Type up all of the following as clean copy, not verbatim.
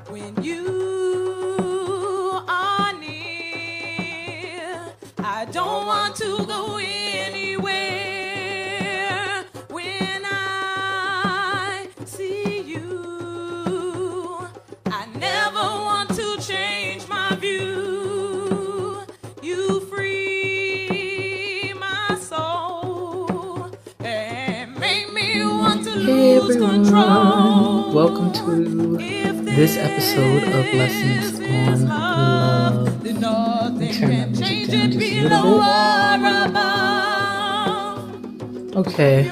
when you are near. I don't want to go anywhere when I see you. I never want to change my view. You free my soul and make me want to lose control. Welcome to this episode of Lessons on Love. Let me turn that music down just a little bit. Okay,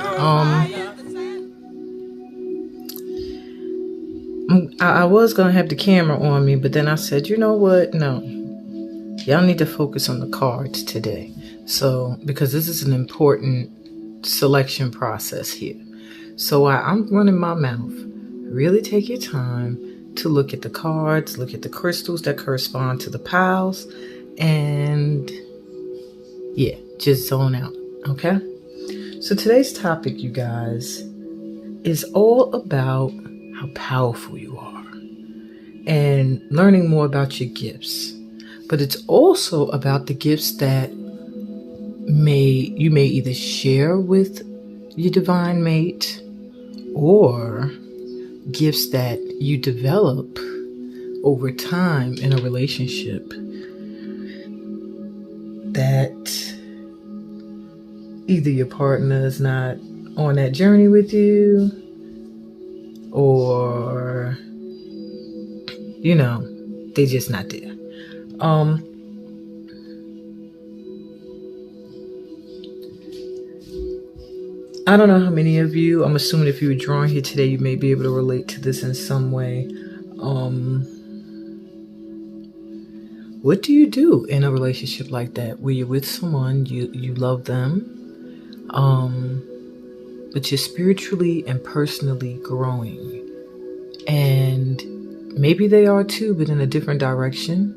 I was going to have the camera on me, but then I said, you know what? No. Y'all need to focus on the cards today. So, because this is an important selection process here. So while I'm running my mouth, really take your time to look at the cards, look at the crystals that correspond to the piles, and just zone out, okay? So today's topic, you guys, is all about how powerful you are and learning more about your gifts. But it's also about the gifts that you may either share with your divine mate or gifts that you develop over time in a relationship that either your partner is not on that journey with you or, they're just not there. I don't know how many of you, I'm assuming if you were drawing here today, you may be able to relate to this in some way. What do you do in a relationship like that, where you're with someone, you love them, but you're spiritually and personally growing, and maybe they are too, but in a different direction,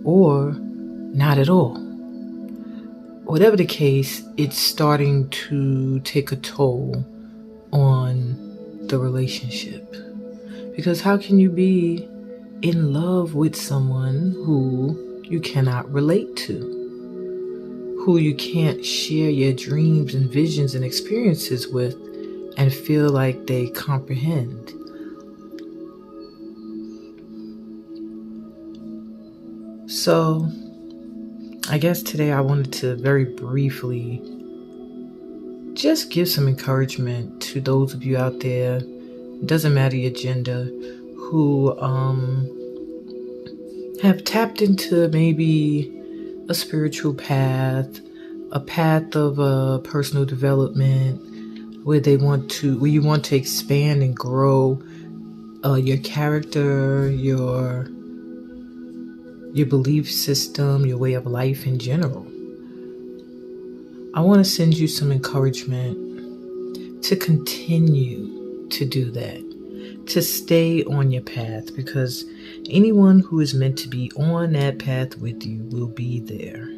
or not at all. Whatever the case, it's starting to take a toll on the relationship. Because how can you be in love with someone who you cannot relate to, who you can't share your dreams and visions and experiences with and feel like they comprehend? So, I guess today I wanted to very briefly just give some encouragement to those of you out there, it doesn't matter your gender, who have tapped into maybe a spiritual path, a path of personal development, where you want to expand and grow your character, your belief system, your way of life in general. I want to send you some encouragement to continue to do that, to stay on your path, because anyone who is meant to be on that path with you will be there.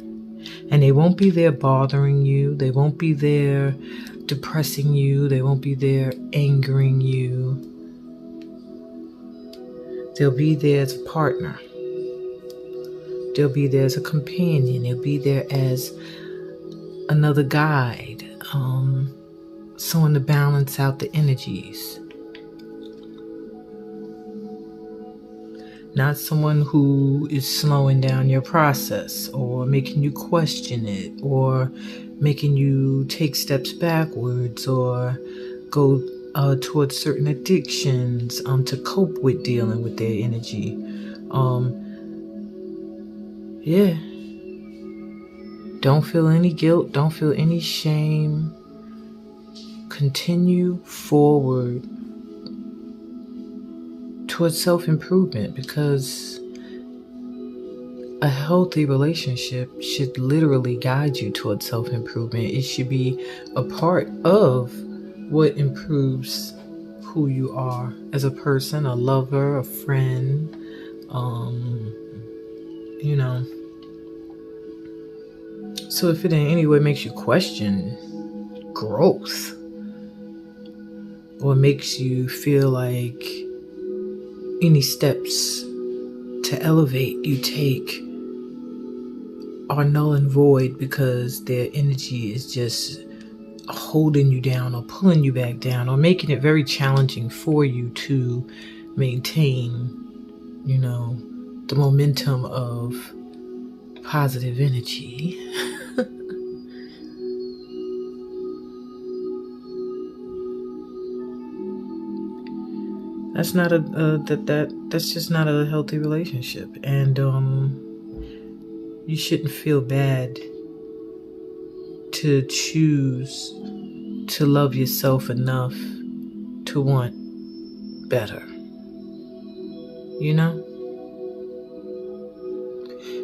And they won't be there bothering you. They won't be there depressing you. They won't be there angering you. They'll be there as a partner. They'll be there as a companion. They'll be there as another guide, someone to balance out the energies. Not someone who is slowing down your process or making you question it or making you take steps backwards or go towards certain addictions to cope with dealing with their energy. Don't feel any guilt. Don't feel any shame. Continue forward towards self-improvement, because a healthy relationship should literally guide you towards self-improvement. It should be a part of what improves who you are as a person, a lover, a friend, So if it in any way makes you question growth, or makes you feel like any steps to elevate you take are null and void because their energy is just holding you down or pulling you back down or making it very challenging for you to maintain, the momentum of positive energy. That's not that's just not a healthy relationship, and you shouldn't feel bad to choose to love yourself enough to want better,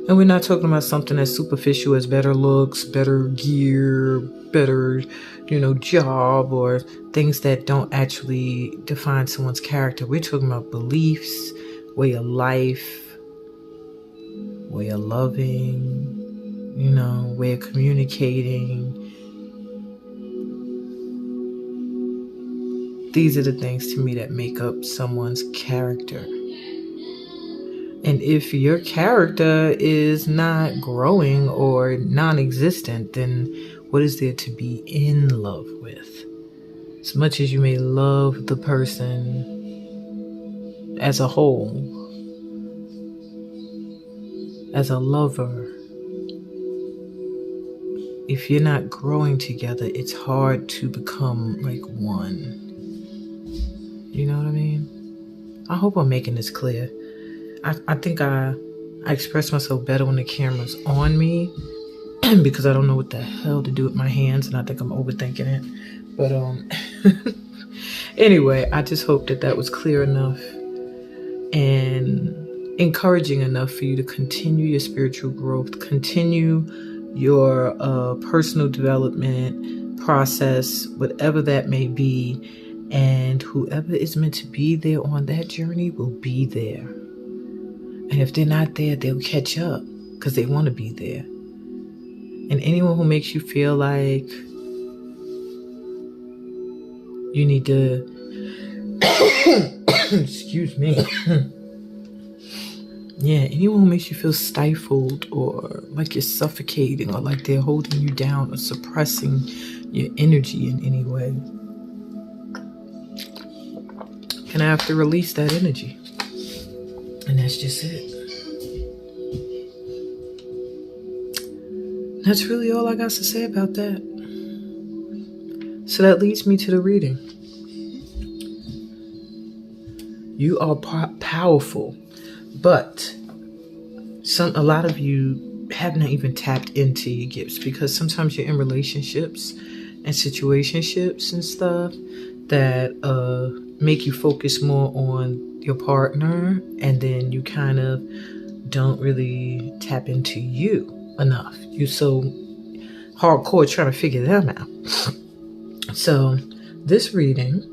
And we're not talking about something as superficial as better looks, better gear, better, job, or things that don't actually define someone's character. We're talking about beliefs, way of life, way of loving, way of communicating. These are the things to me that make up someone's character. And if your character is not growing or non-existent, then what is there to be in love with? As much as you may love the person as a whole, as a lover, if you're not growing together, it's hard to become like one. You know what I mean? I hope I'm making this clear. I think I express myself better when the camera's on me because I don't know what the hell to do with my hands, and I think I'm overthinking it. But anyway, I just hope that was clear enough and encouraging enough for you to continue your spiritual growth, continue your personal development process, whatever that may be, and whoever is meant to be there on that journey will be there. And if they're not there, they'll catch up because they want to be there. And anyone who makes you feel like you need to, excuse me. Yeah, anyone who makes you feel stifled or like you're suffocating or like they're holding you down or suppressing your energy in any way, and I have to release that energy. And that's just it. That's really all I got to say about that. So that leads me to the reading. You are powerful, but a lot of you have not even tapped into your gifts because sometimes you're in relationships and situationships and stuff that make you focus more on your partner, and then you kind of don't really tap into you enough. You're so hardcore trying to figure them out. So this reading,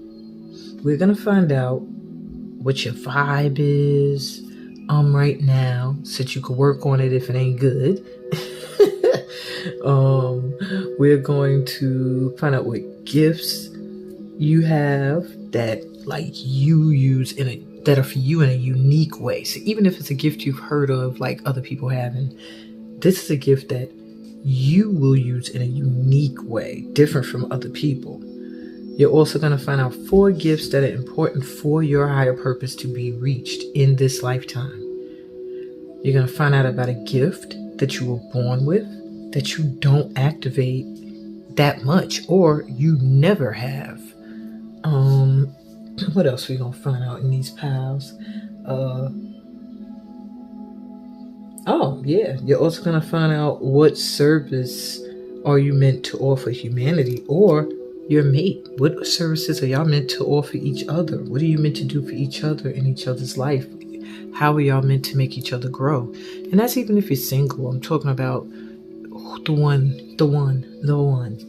we're going to find out what your vibe is right now so that you can work on it if it ain't good. We're going to find out what gifts you have that you use that are for you in a unique way. So even if it's a gift you've heard of, like other people having, this is a gift that you will use in a unique way, different from other people. You're also going to find out 4 gifts that are important for your higher purpose to be reached in this lifetime. You're going to find out about a gift that you were born with that you don't activate that much or you never have. What else are we going to find out in these piles? You're also going to find out what service are you meant to offer humanity or your mate. What services are y'all meant to offer each other? What are you meant to do for each other in each other's life? How are y'all meant to make each other grow? And that's even if you're single. I'm talking about the one,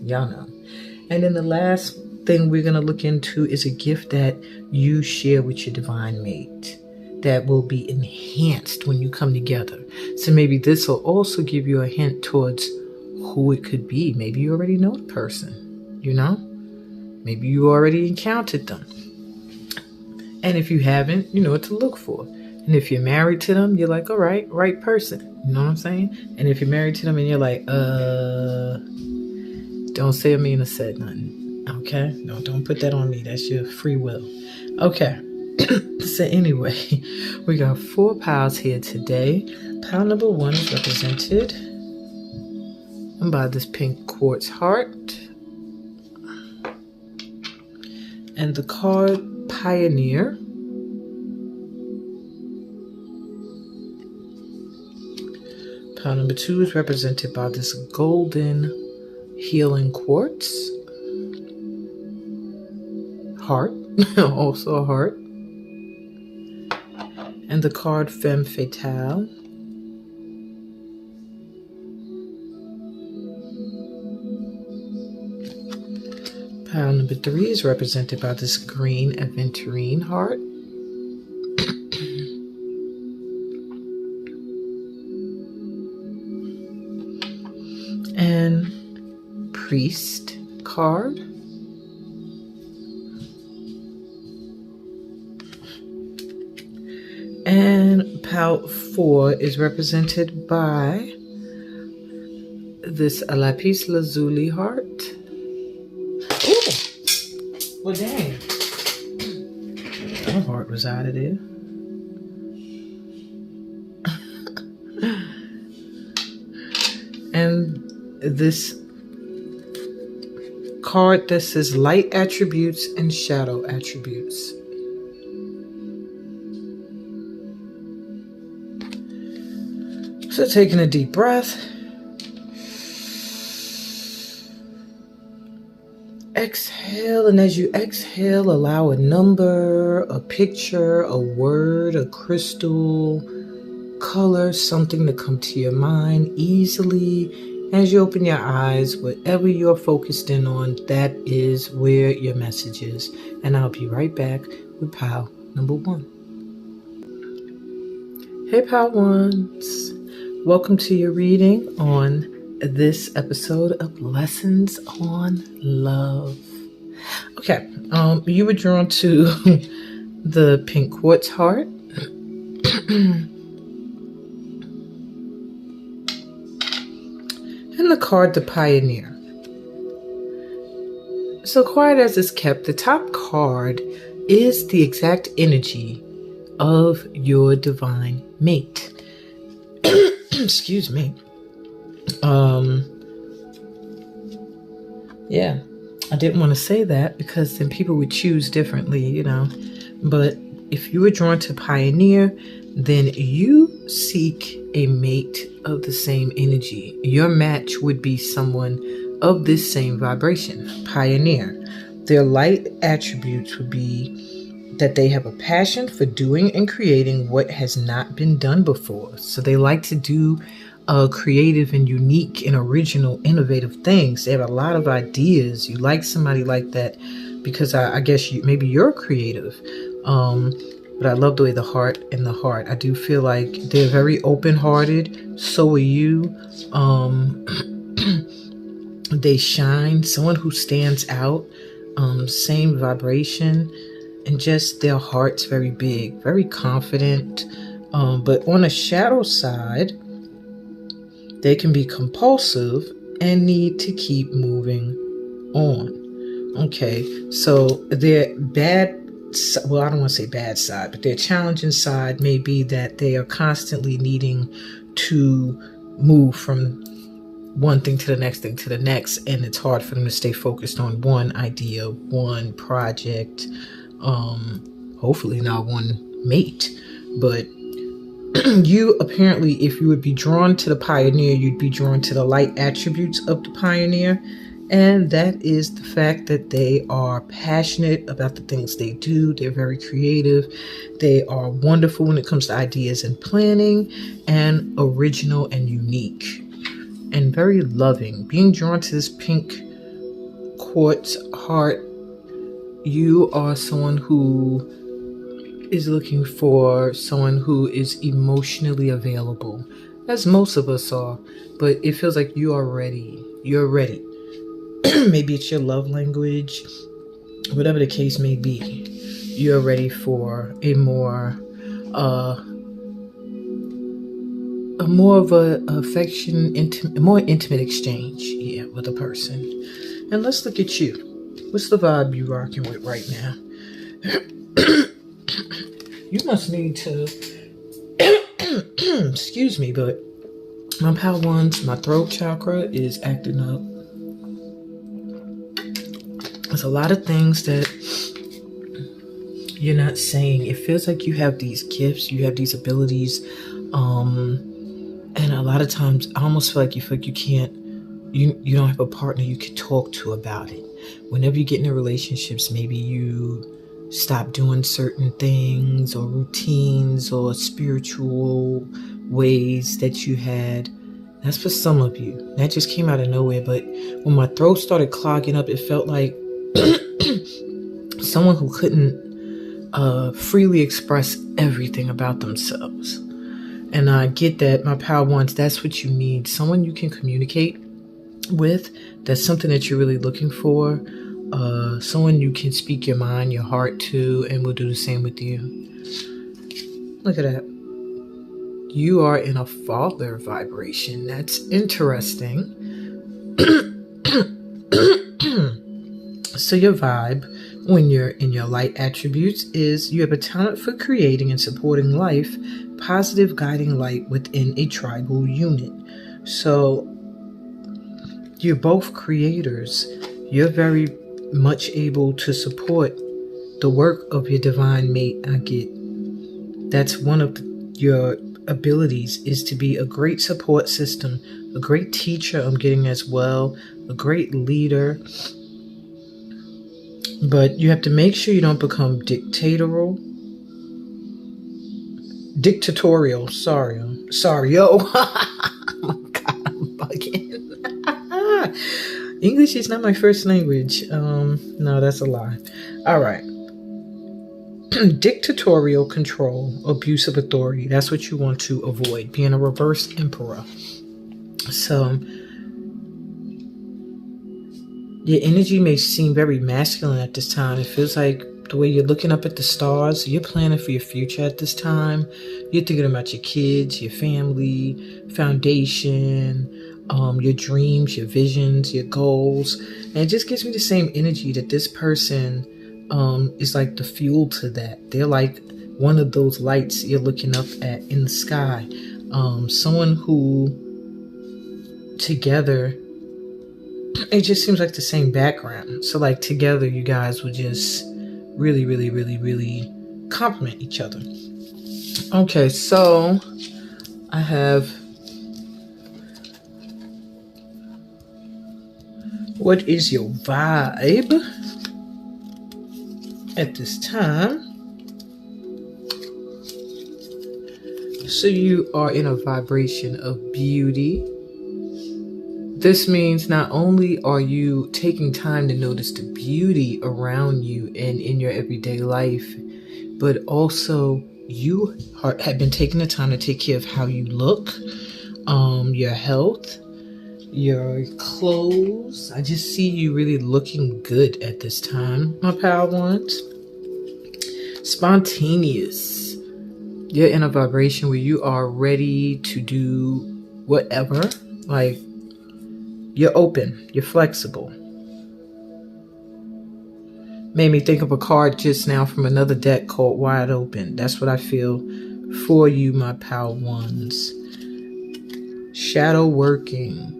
y'all know. And then the last thing we're going to look into is a gift that you share with your divine mate that will be enhanced when you come together. So maybe this will also give you a hint towards who it could be. Maybe you already know the person, Maybe you already encountered them. And if you haven't, you know what to look for. And if you're married to them, you're like, all right, right person. You know what I'm saying? And if you're married to them and you're like, don't say Amina said nothing. Okay? No, don't put that on me. That's your free will. Okay. So anyway, we got 4 piles here today. Pile number 1 is represented by this pink quartz heart. And the card Pioneer. Pile number 2 is represented by this golden healing quartz. Heart. Also a heart. And the card Femme Fatale. Pile number 3 is represented by this green aventurine heart. And Priest card. And pile 4 is represented by this lapis lazuli heart. Ooh! Well, dang. That heart was out of there. And this card that says light attributes and shadow attributes. So taking a deep breath. Exhale, and as you exhale, allow a number, a picture, a word, a crystal, color, something to come to your mind easily. As you open your eyes, whatever you're focused in on, that is where your message is. And I'll be right back with pile number 1. Hey, pile 1s. Welcome to your reading on this episode of Lessons on Love. Okay, you were drawn to the pink quartz heart. And the card, the Pioneer. So quiet as it's kept, the top card is the exact energy of your divine mate. Excuse me. Yeah, I didn't want to say that because then people would choose differently, you know. But if you were drawn to Pioneer, then you seek a mate of the same energy. Your match would be someone of this same vibration, Pioneer. Their light attributes would be that they have a passion for doing and creating what has not been done before. So they like to do creative and unique and original, innovative things. They have a lot of ideas. You like somebody like that because I guess maybe you're creative. But I love the way the heart. I do feel like they're very open-hearted. So are you. They shine. Someone who stands out. Same vibration. And just their heart's very big. Very confident. But on a shadow side, they can be compulsive and need to keep moving on. Okay, so their bad, well, I don't want to say bad side, but their challenging side may be that they are constantly needing to move from one thing to the next thing to the next, and it's hard for them to stay focused on one idea, one project, hopefully not one mate. But you apparently, if you would be drawn to the Pioneer, you'd be drawn to the light attributes of the Pioneer. And that is the fact that they are passionate about the things they do. They're very creative. They are wonderful when it comes to ideas and planning, and original and unique, and very loving. Being drawn to this pink quartz heart, you are someone who is looking for someone who is emotionally available, as most of us are, but it feels like you are ready. You're ready. Maybe it's your love language, whatever the case may be. you're ready for a more of a affection, more intimate exchange, with a person. And let's look at you. What's the vibe you rocking with right now? You must need to, excuse me, but my pal ones, my throat chakra is acting up. There's a lot of things that you're not saying. It feels like you have these gifts, you have these abilities, and a lot of times I almost feel like you can't, you don't have a partner you can talk to about it. Whenever you get into relationships, maybe you stop doing certain things or routines or spiritual ways that you had. That's for some of you. That just came out of nowhere. But when my throat started clogging up, it felt like someone who couldn't freely express everything about themselves. And I get that, my pal ones, that's what you need. Someone you can communicate with. That's something that you're really looking for. Someone you can speak your mind, your heart to, and will do the same with you. Look at that. You are in a father vibration. That's interesting. So your vibe, when you're in your light attributes, is you have a talent for creating and supporting life, positive guiding light within a tribal unit. So you're both creators. You're very much able to support the work of your divine mate. I get that's one of your abilities, is to be a great support system, a great teacher. I'm getting as well, a great leader. But you have to make sure you don't become dictatorial. Sorry, yo. Oh my God, I'm bugging. English is not my first language. No, that's a lie. All right. Dictatorial control, abuse of authority. That's what you want to avoid, being a reverse emperor. So your energy may seem very masculine at this time. It feels like the way you're looking up at the stars, you're planning for your future at this time. You're thinking about your kids, your family, foundation, your dreams, your visions, your goals. And it just gives me the same energy that this person is like the fuel to that. They're like one of those lights you're looking up at in the sky. Someone who together, it just seems like the same background. So like together you guys would just really, really, really, really complement each other. Okay, so I have, what is your vibe at this time? So you are in a vibration of beauty. This means not only are you taking time to notice the beauty around you and in your everyday life, but also you have been taking the time to take care of how you look, your health, your clothes. I just see you really looking good at this time, my pal ones. Spontaneous. You're in a vibration where you are ready to do whatever. Like, you're open, you're flexible. Made me think of a card just now from another deck called Wide Open. That's what I feel for you, my pal ones. Shadow working.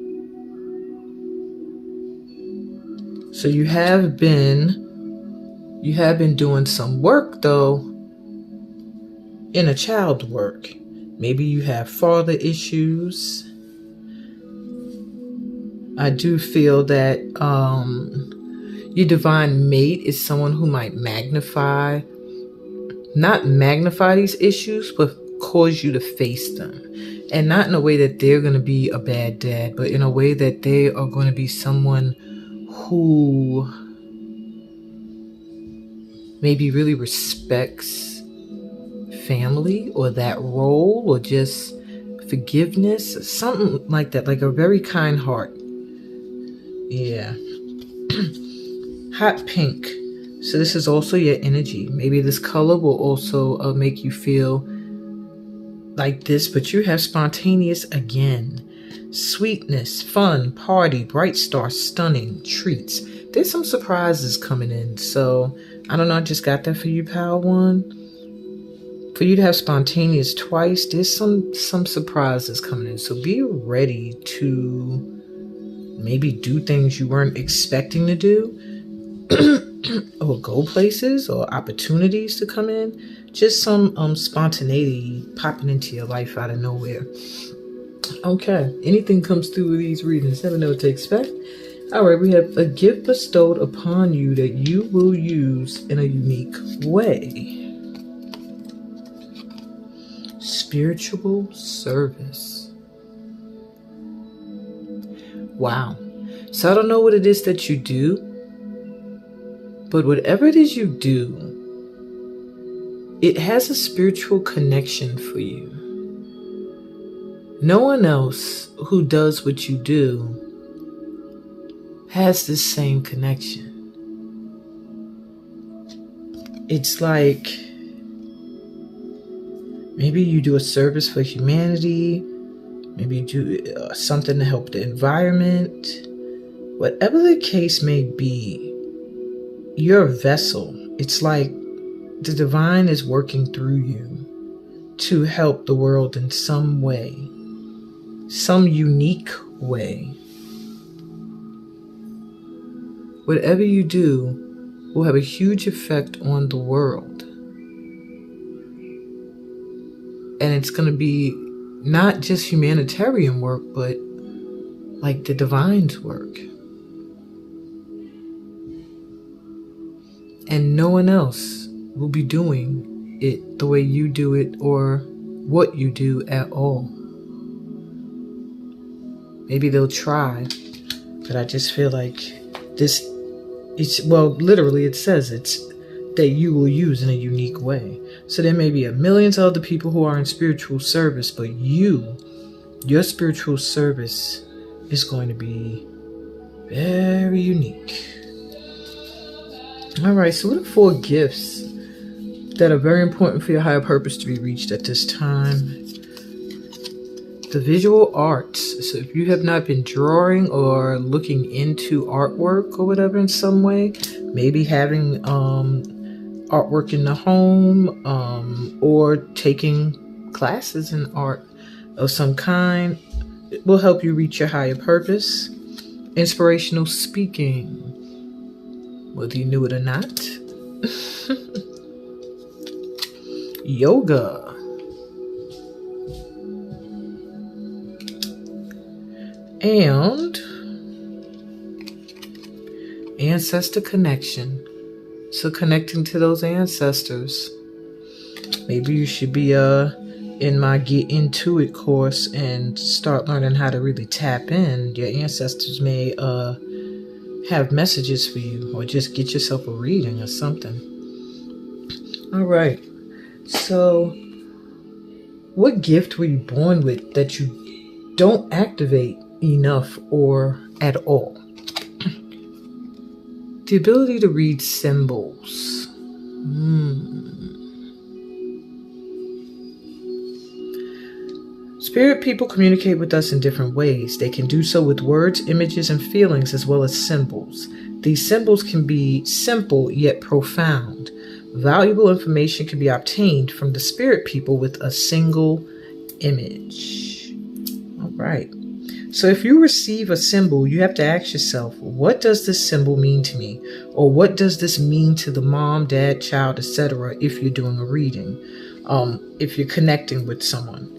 So you have been doing some work though, inner child work. Maybe you have father issues. I do feel that your divine mate is someone who might not magnify these issues, but cause you to face them. And not in a way that they're going to be a bad dad, but in a way that they are going to be someone who maybe really respects family or that role, or just forgiveness, something like that, like a very kind heart. Yeah. Hot pink. So this is also your energy. Maybe this color will also make you feel like this, but you have spontaneous again. Sweetness, fun, party, bright star, stunning, treats. There's some surprises coming in. So I don't know, I just got that for you, Power One. For you to have spontaneous twice, there's some surprises coming in. So be ready to maybe do things you weren't expecting to do, or go places, or opportunities to come in. Just some spontaneity popping into your life out of nowhere. Okay, anything comes through with these readings, never know what to expect. All right, we have a gift bestowed upon you that you will use in a unique way. Spiritual service. Wow. So I don't know what it is that you do, but whatever it is you do, it has a spiritual connection for you. No one else who does what you do has this same connection. It's like maybe you do a service for humanity. Maybe you do something to help the environment. Whatever the case may be, you're a vessel. It's like the divine is working through you to help the world in some way, some unique way. Whatever you do will have a huge effect on the world. And it's going to be not just humanitarian work, but like the divine's work. And no one else will be doing it the way you do it or what you do at all. Maybe they'll try, but I just feel like literally it says it's that you will use in a unique way. So there may be millions of other people who are in spiritual service, but your spiritual service is going to be very unique. All right, so what are 4 gifts that are very important for your higher purpose to be reached at this time? The visual arts. So if you have not been drawing or looking into artwork or whatever in some way, maybe having artwork in the home, or taking classes in art of some kind, it will help you reach your higher purpose. Inspirational speaking, whether you knew it or not. Yoga. And ancestor connection. So connecting to those ancestors. Maybe you should be in my Get Into It course and start learning how to really tap in. Your ancestors may have messages for you, or just get yourself a reading or something. All right. So what gift were you born with that you don't activate enough or at all? The ability to read symbols. Spirit people communicate with us in different ways. They can do so with words, images, and feelings, as well as symbols. These symbols can be simple yet profound. Valuable information can be obtained from the spirit people with a single image. All right. So if you receive a symbol, you have to ask yourself, what does this symbol mean to me? Or what does this mean to the mom, dad, child, etc. if you're doing a reading, if you're connecting with someone?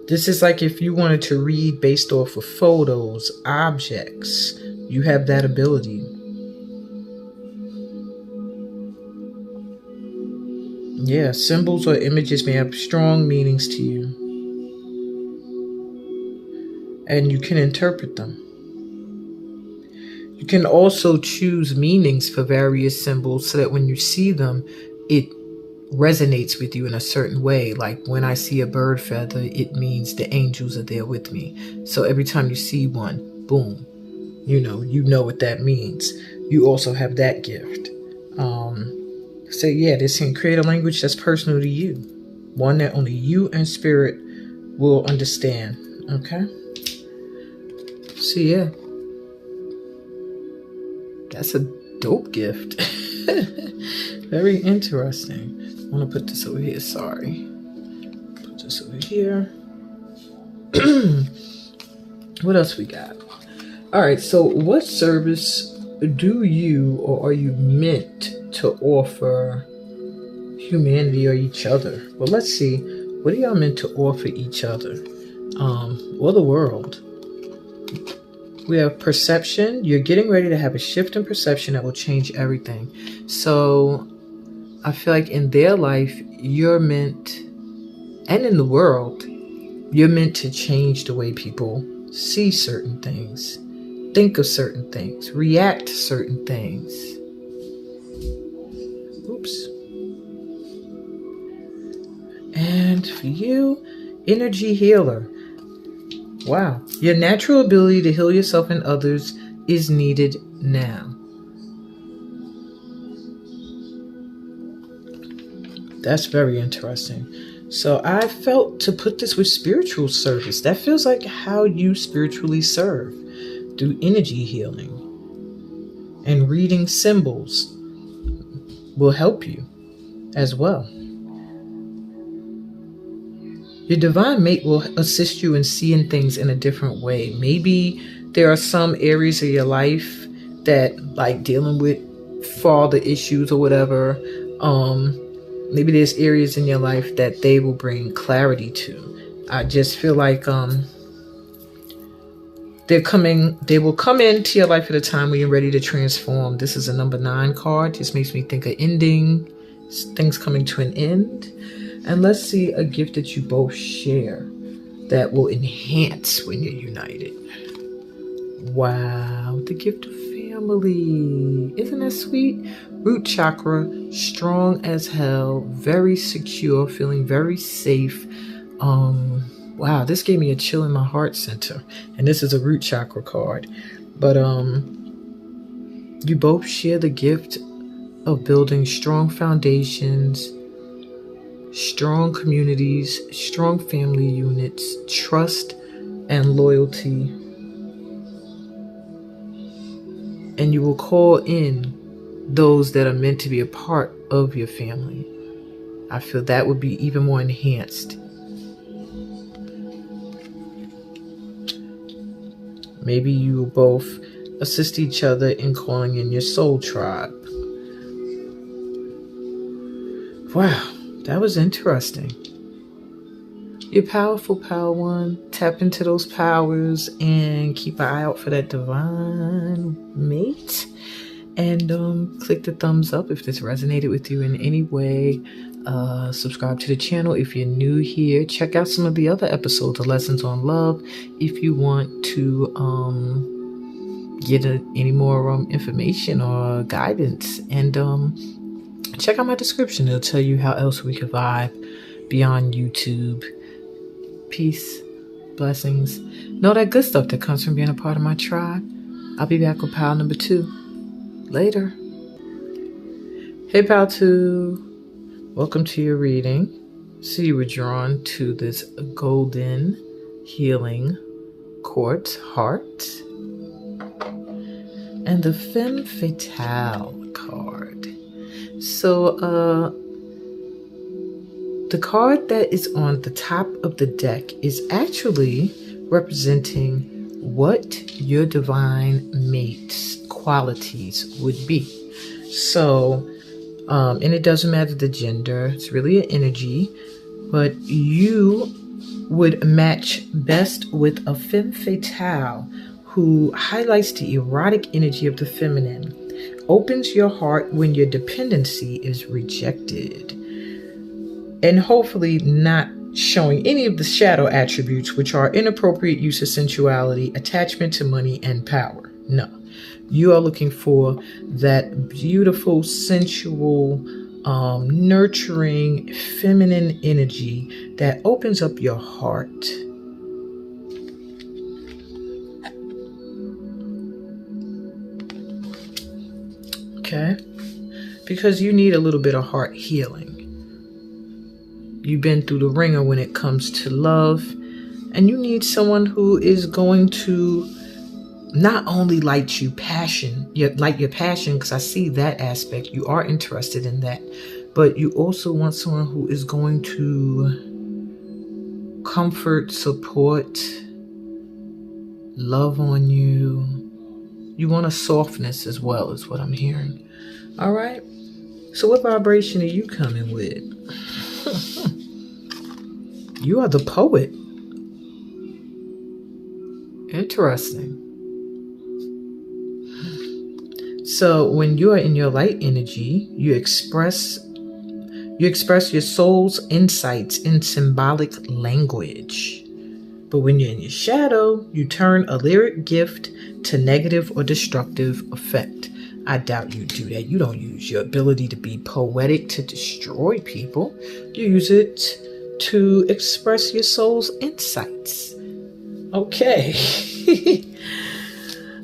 This is like if you wanted to read based off of photos, objects, you have that ability. Yeah, symbols or images may have strong meanings to you. And you can interpret them. You can also choose meanings for various symbols so that when you see them, it resonates with you in a certain way. Like when I see a bird feather, it means the angels are there with me. So every time you see one, boom, you know what that means. You also have that gift. So yeah, this can create a language that's personal to you, one that only you and spirit will understand. Okay. So yeah, that's a dope gift. Very interesting. I want to put this over here. Sorry. Put this over here. What else we got? All right. So what service do you or are you meant to offer humanity or each other? Well, let's see. What are y'all meant to offer each other? Or the world? We have perception. You're getting ready to have a shift in perception that will change everything. So I feel like in their life, you're meant, and in the world, you're meant to change the way people see certain things, think of certain things, react to certain things. Oops. And for you, energy healer. Wow. Your natural ability to heal yourself and others is needed now. That's very interesting. So I felt to put this with spiritual service. That feels like how you spiritually serve, through energy healing. And reading symbols will help you as well. Your divine mate will assist you in seeing things in a different way. Maybe there are some areas of your life that, like dealing with father issues or whatever, maybe there's areas in your life that they will bring clarity to. I just feel like they will come into your life at a time when you're ready to transform. This is a number 9 card. Just makes me think of ending, things coming to an end. And let's see a gift that you both share that will enhance when you're united. Wow, the gift of family. Isn't that sweet? Root chakra, strong as hell, very secure, feeling very safe. Wow, this gave me a chill in my heart center. And this is a root chakra card. But you both share the gift of building strong foundations, strong communities, strong family units, trust and loyalty. And you will call in those that are meant to be a part of your family. I feel that would be even more enhanced. Maybe you will both assist each other in calling in your soul tribe. Wow. That was interesting. You're powerful, Power One. Tap into those powers and keep an eye out for that divine mate. And click the thumbs up if this resonated with you in any way. Subscribe to the channel if you're new here. Check out some of the other episodes of Lessons on Love if you want to get any more information or guidance. And check out my description. It'll tell you how else we can vibe beyond YouTube. Peace, blessings, and all that good stuff that comes from being a part of my tribe. I'll be back with pile number 2. Later. Hey, pile 2. Welcome to your reading. So you were drawn to this golden healing quartz heart. And the Femme Fatale card. So, the card that is on the top of the deck is actually representing what your divine mate's qualities would be. So, and it doesn't matter the gender, it's really an energy, but you would match best with a femme fatale who highlights the erotic energy of the feminine, opens your heart when your dependency is rejected, and hopefully not showing any of the shadow attributes, which are inappropriate use of sensuality, attachment to money, and power. No, you are looking for that beautiful, sensual, nurturing, feminine energy that opens up your heart. Okay? Because you need a little bit of heart healing. You've been through the ringer when it comes to love, and you need someone who is going to not only light your passion, because I see that aspect. You are interested in that, but you also want someone who is going to comfort, support, love on you. You want a softness as well, is what I'm hearing. All right. So what vibration are you coming with? You are the poet. Interesting. So when you are in your light energy, you express your soul's insights in symbolic language. But when you're in your shadow, you turn a lyric gift to negative or destructive effect. I doubt you do that. You don't use your ability to be poetic to destroy people. You use it to express your soul's insights. Okay.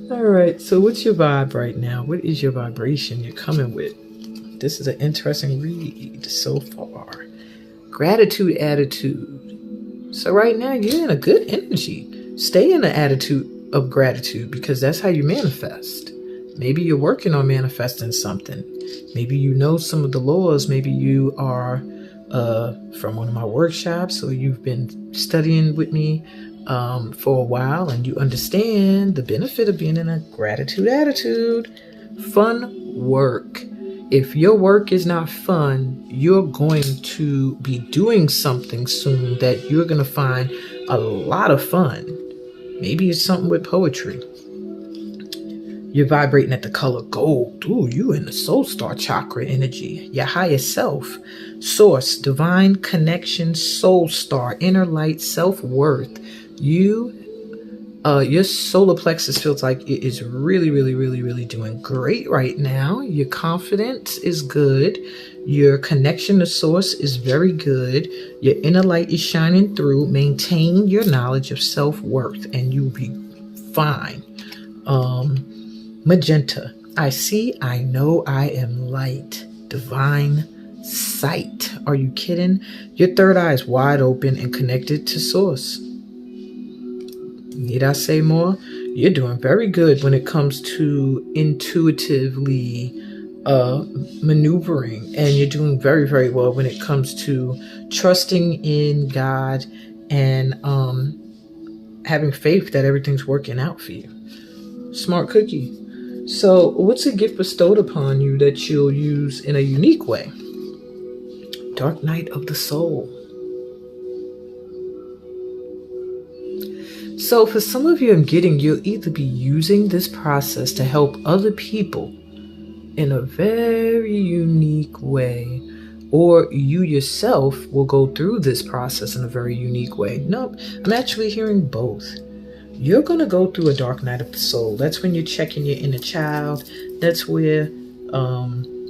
All right. So what's your vibe right now? What is your vibration you're coming with? This is an interesting read so far. Gratitude attitude. So right now you're in a good energy. Stay in the attitude of gratitude because that's how you manifest. Maybe you're working on manifesting something. Maybe you know some of the laws. Maybe you are from one of my workshops, or you've been studying with me for a while, and you understand the benefit of being in a gratitude attitude. Fun work. If your work is not fun, you're going to be doing something soon that you're going to find a lot of fun. Maybe it's something with poetry. You're vibrating at the color gold. Ooh, you in the soul star chakra energy. Your higher self. Source, divine connection, soul star, inner light, self-worth. Your solar plexus feels like it is really, really, really, really doing great right now. Your confidence is good. Your connection to source is very good. Your inner light is shining through. Maintain your knowledge of self-worth and you'll be fine. Magenta. I see, I know, I am light. Divine sight. Are you kidding? Your third eye is wide open and connected to source. Need I say more? You're doing very good when it comes to intuitively maneuvering, and you're doing very, very well when it comes to trusting in God and having faith that everything's working out for you. Smart cookie. So what's a gift bestowed upon you that you'll use in a unique way? Dark night of the soul. So for some of you, I'm getting you'll either be using this process to help other people in a very unique way, or you yourself will go through this process in a very unique way. Nope, I'm actually hearing both. You're going to go through a dark night of the soul. That's when you're checking your inner child. That's where,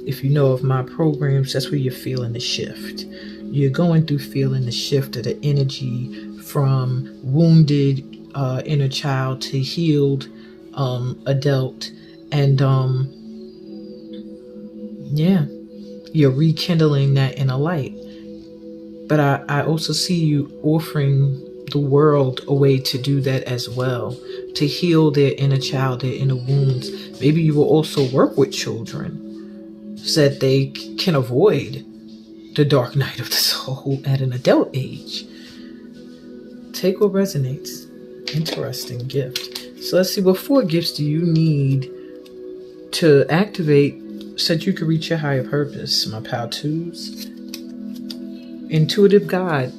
if you know of my programs, that's where you're feeling the shift. You're going through feeling the shift of the energy from wounded inner child to healed adult. And you're rekindling that inner light. But I also see you offering the world a way to do that as well, to heal their inner child, their inner wounds. Maybe you will also work with children so that they can avoid the dark night of the soul at an adult age. Take what resonates. Interesting gift. So let's see, what 4 gifts do you need to activate so that you can reach your higher purpose? My POW 2s. Intuitive guide.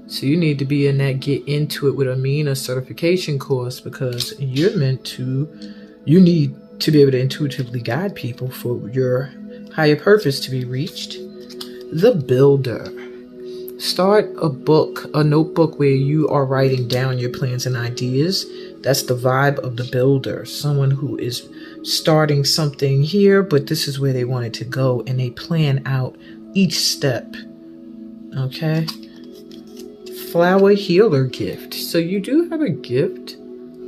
So you need to be in that Get Into It with Amina certification course, because you need to be able to intuitively guide people for your higher purpose to be reached. The Builder. Start a notebook where you are writing down your plans and ideas. That's the vibe of the Builder. Someone who is starting something here, but this is where they want it to go, and they plan out each step. Okay? Flower healer gift. So you do have a gift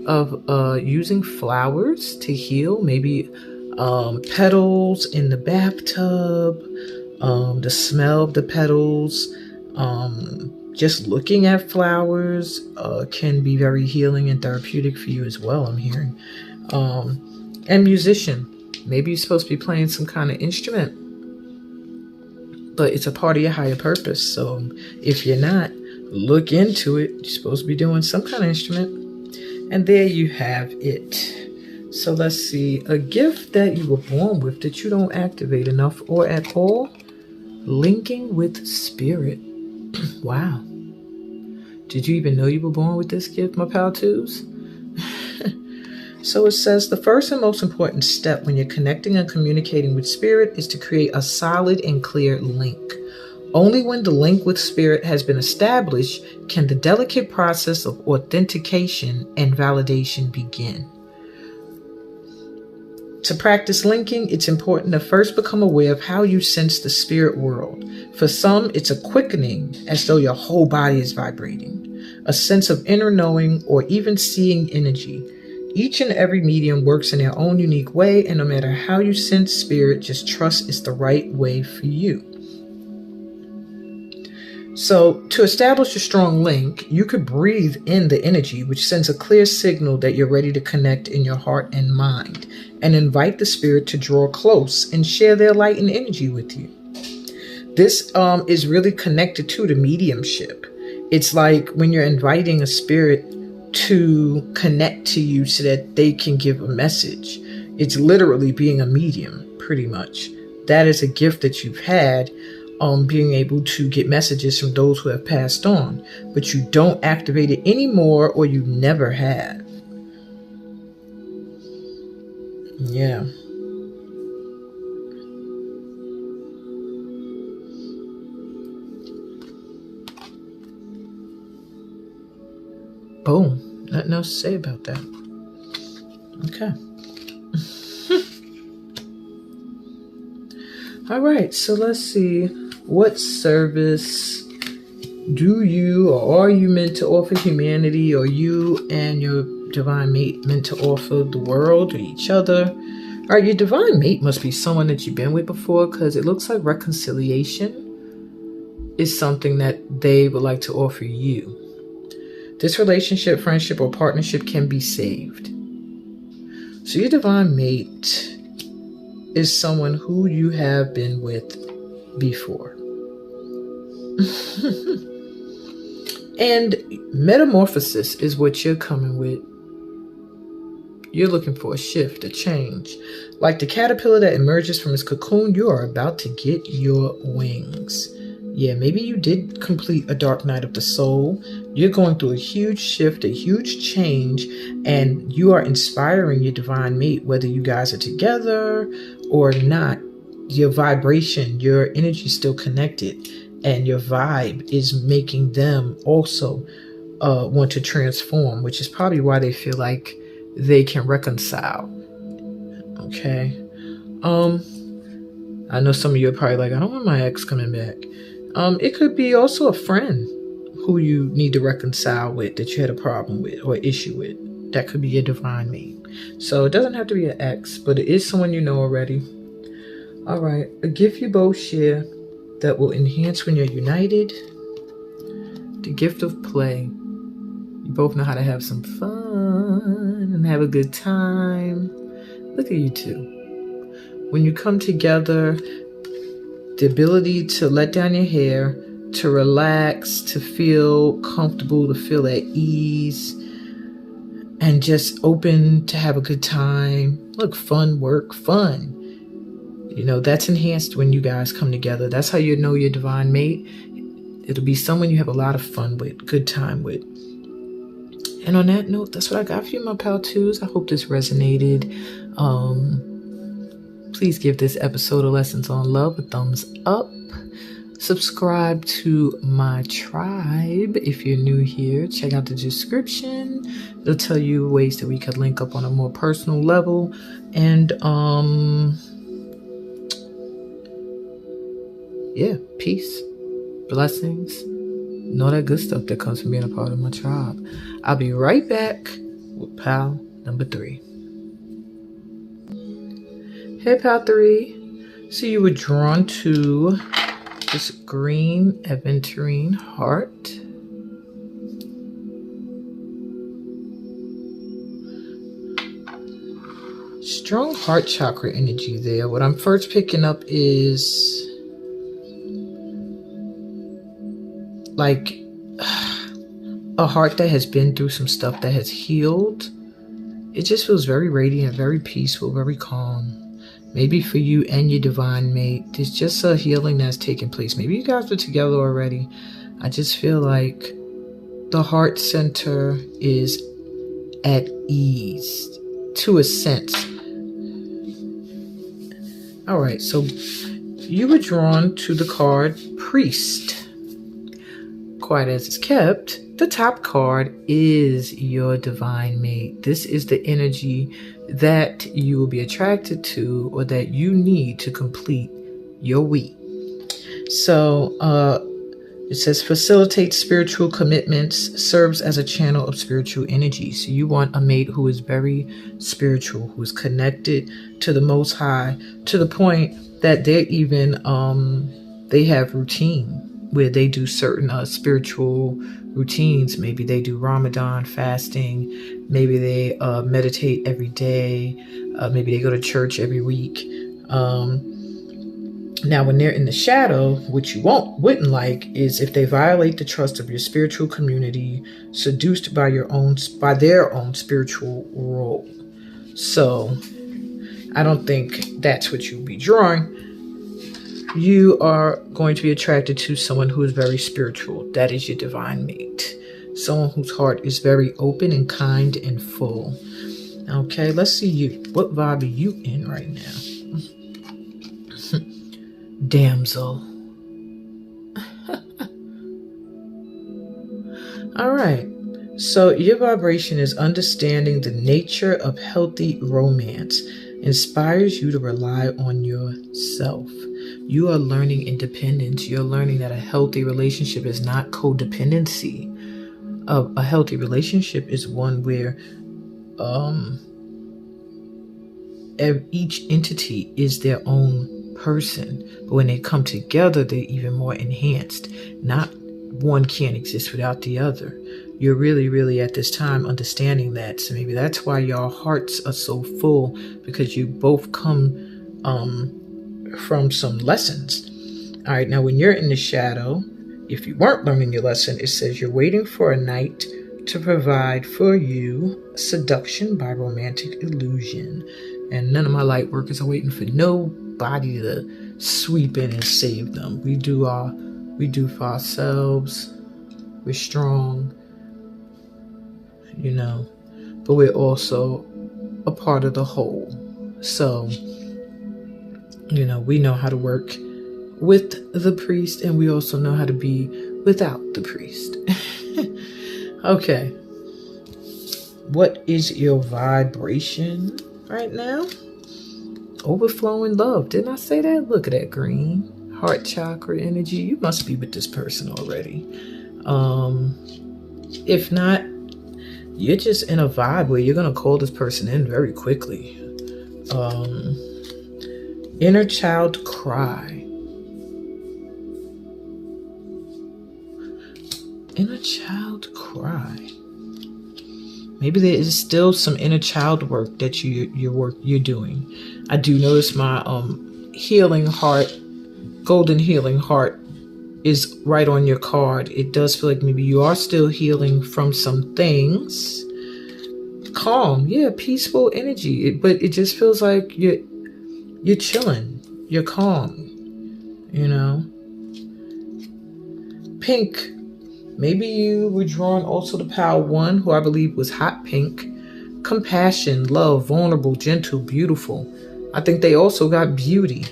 of using flowers to heal. Maybe Petals in the bathtub, the smell of the petals, just looking at flowers can be very healing and therapeutic for you as well, I'm hearing. And musician. Maybe you're supposed to be playing some kind of instrument, but it's a part of your higher purpose. So if you're not, look into it. You're supposed to be doing some kind of instrument. And there you have it. So let's see. A gift that you were born with that you don't activate enough or at all. Linking with spirit. Wow. Did you even know you were born with this gift, my pal twos? So it says the first and most important step when you're connecting and communicating with spirit is to create a solid and clear link. Only when the link with spirit has been established can the delicate process of authentication and validation begin. To practice linking, it's important to first become aware of how you sense the spirit world. For some, it's a quickening, as though your whole body is vibrating, a sense of inner knowing or even seeing energy. Each and every medium works in their own unique way, and no matter how you sense spirit, just trust it's the right way for you. So to establish a strong link, you could breathe in the energy, which sends a clear signal that you're ready to connect in your heart and mind, and invite the spirit to draw close and share their light and energy with you. This is really connected to the mediumship. It's like when you're inviting a spirit to connect to you so that they can give a message. It's literally being a medium, pretty much. That is a gift that you've had, being able to get messages from those who have passed on, but you don't activate it anymore, or you never have. Yeah. Boom. Nothing else to say about that. Okay. All right. So let's see. What service do you or are you meant to offer humanity, or you and your divine mate meant to offer the world or each other? All right. Your divine mate must be someone that you've been with before, because it looks like reconciliation is something that they would like to offer you. This relationship, friendship, or partnership can be saved. So your divine mate is someone who you have been with before. And metamorphosis is what you're coming with. You're looking for a shift, a change. Like the caterpillar that emerges from its cocoon, you are about to get your wings. Yeah, maybe you did complete a dark night of the soul. You're going through a huge shift, a huge change, and you are inspiring your divine mate, whether you guys are together or not. Your vibration, your energy is still connected, and your vibe is making them also want to transform, which is probably why they feel like they can reconcile. Okay. I know some of you are probably like, I don't want my ex coming back. It could be also a friend who you need to reconcile with, that you had a problem with or issue with. That could be your divine mate. So it doesn't have to be an ex, but it is someone you know already. All right. A gift you both share that will enhance when you're united. The gift of play. You both know how to have some fun and have a good time. Look at you two. When you come together, the ability to let down your hair, to relax, to feel comfortable, to feel at ease, and just open to have a good time. Look, fun work, fun. You know, that's enhanced when you guys come together. That's how you know your divine mate. It'll be someone you have a lot of fun with, good time with. And on that note, that's what I got for you, my pal twos. I hope this resonated. Please give this episode of Lessons on Love a thumbs up. Subscribe to my tribe if you're new here. Check out the description. It'll tell you ways that we could link up on a more personal level. And yeah, peace, blessings, and all that good stuff that comes from being a part of my tribe. I'll be right back with pal number 3. Hey, Pal 3. So you were drawn to this green aventurine heart. Strong heart chakra energy there. What I'm first picking up is like a heart that has been through some stuff that has healed. It just feels very radiant, very peaceful, very calm. Maybe for you and your divine mate, there's just a healing that's taking place. Maybe you guys were together already. I just feel like the heart center is at ease to a sense. All right, so you were drawn to the card Priest. Quiet as it's kept, the top card is your divine mate. This is the energy that you will be attracted to or that you need to complete your week. So it says facilitates spiritual commitments, serves as a channel of spiritual energy. So you want a mate who is very spiritual, who is connected to the Most High, to the point that they're even they have routine where they do certain spiritual routines. Maybe they do Ramadan fasting. Maybe they meditate every day. Maybe they go to church every week. Now, when they're in the shadow, what you wouldn't like is if they violate the trust of your spiritual community, seduced by their own spiritual role. So, I don't think that's what you'll be drawing. You are going to be attracted to someone who is very spiritual. That is your divine mate. Someone whose heart is very open and kind and full. Okay, let's see you. What vibe are you in right now? Damsel. All right. So your vibration is understanding the nature of healthy romance. Inspires you to rely on yourself. You are learning independence. You're learning that a healthy relationship is not codependency. A healthy relationship is one where each entity is their own person. But when they come together, they're even more enhanced. Not one can't exist without the other. You're really, really at this time understanding that. So maybe that's why your hearts are so full, because you both come from some lessons. All right, now when you're in the shadow, if you weren't learning your lesson, it says you're waiting for a night to provide for you seduction by romantic illusion. And none of my light workers are waiting for nobody to sweep in and save them. We do for ourselves. We're strong, but we're also a part of the whole. So, we know how to work with the priest, and we also know how to be without the priest. Okay. What is your vibration right now? Overflowing love. Didn't I say that? Look at that green. Heart chakra energy. You must be with this person already. If not, you're just in a vibe where you're going to call this person in very quickly. Inner child cry. Inner child cry. Maybe there is still some inner child work that you're doing. I do notice my healing heart, golden healing heart, is right on your card. It does feel like maybe you are still healing from some things. Calm, yeah, peaceful energy. But it just feels like you're chilling. You're calm. Pink. Maybe you were drawn also to Power 1, who I believe was hot pink. Compassion, love, vulnerable, gentle, beautiful. I think they also got beauty.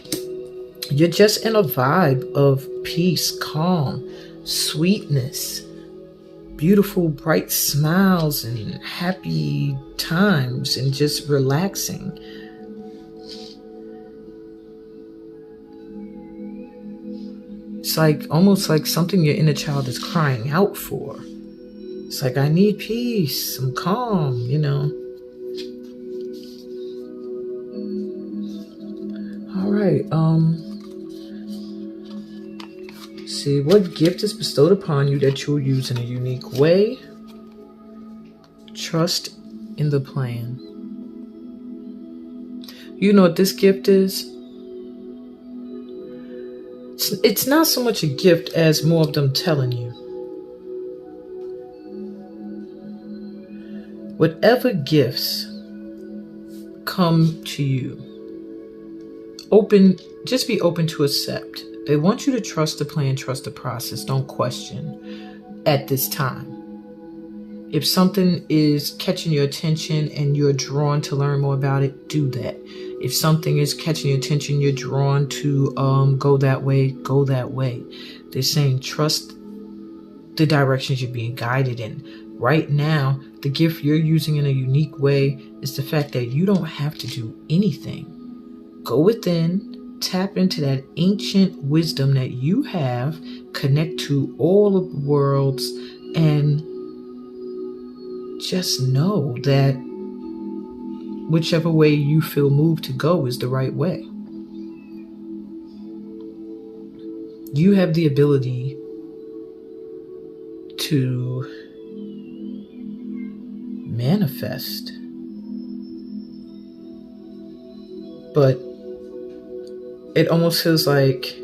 You're just in a vibe of peace, calm, sweetness, beautiful, bright smiles, and happy times, and just relaxing. It's like almost like something your inner child is crying out for. It's like, I need peace, I'm calm, right. See, what gift is bestowed upon you that you'll use in a unique way? Trust in the plan. You know what this gift is? It's not so much a gift as more of them telling you. Whatever gifts come to you, just be open to accept. They want you to trust the plan, trust the process. Don't question at this time. If something is catching your attention and you're drawn to learn more about it, do that. If something is catching your attention, you're drawn to go that way, go that way. They're saying trust the directions you're being guided in. Right now, the gift you're using in a unique way is the fact that you don't have to do anything. Go within, tap into that ancient wisdom that you have, connect to all of the worlds, and just know that whichever way you feel moved to go is the right way. You have the ability to manifest, but it almost feels like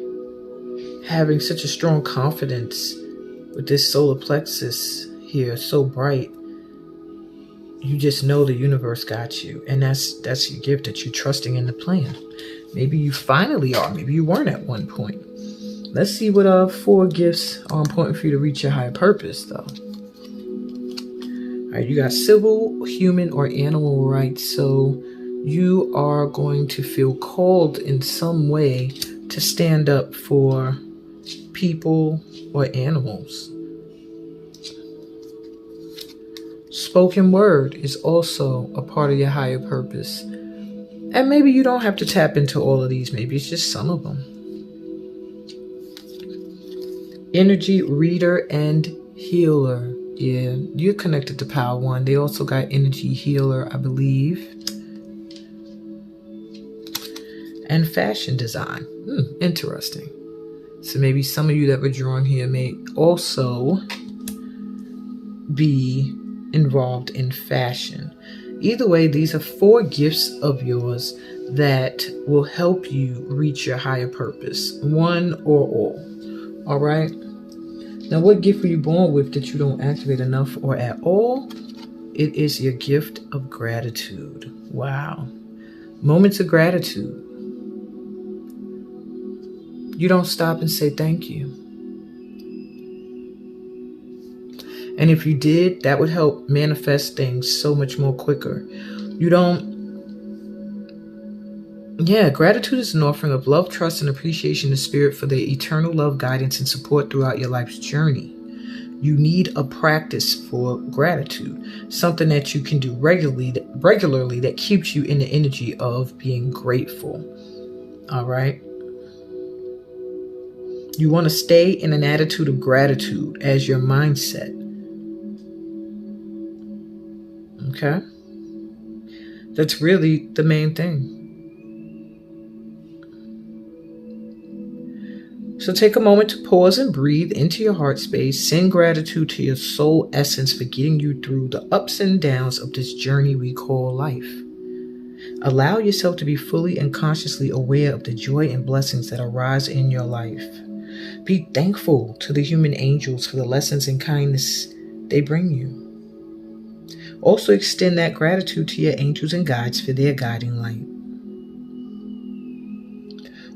having such a strong confidence with this solar plexus here, so bright. You just know the universe got you, and that's your gift, that you're trusting in the plan. Maybe you finally are. Maybe you weren't at one point. Let's see what 4 gifts are important for you to reach your higher purpose, though. All right, you got civil, human, or animal rights. So you are going to feel called in some way to stand up for people or animals. Spoken word is also a part of your higher purpose. And maybe you don't have to tap into all of these. Maybe it's just some of them. Energy reader and healer. Yeah, you're connected to Power One. They also got energy healer, I believe. And fashion design. Interesting. So maybe some of you that were drawn here may also be involved in fashion. Either way, these are 4 gifts of yours that will help you reach your higher purpose, one or all. All right. Now, what gift were you born with that you don't activate enough or at all? It is your gift of gratitude. Wow. Moments of gratitude. You don't stop and say thank you. And if you did, that would help manifest things so much more quicker. Gratitude is an offering of love, trust, and appreciation to Spirit for their eternal love, guidance, and support throughout your life's journey. You need a practice for gratitude, something that you can do regularly that keeps you in the energy of being grateful. All right? You want to stay in an attitude of gratitude as your mindset. Okay? That's really the main thing. So take a moment to pause and breathe into your heart space. Send gratitude to your soul essence for getting you through the ups and downs of this journey we call life. Allow yourself to be fully and consciously aware of the joy and blessings that arise in your life. Be thankful to the human angels for the lessons and kindness they bring you. Also extend that gratitude to your angels and guides for their guiding light.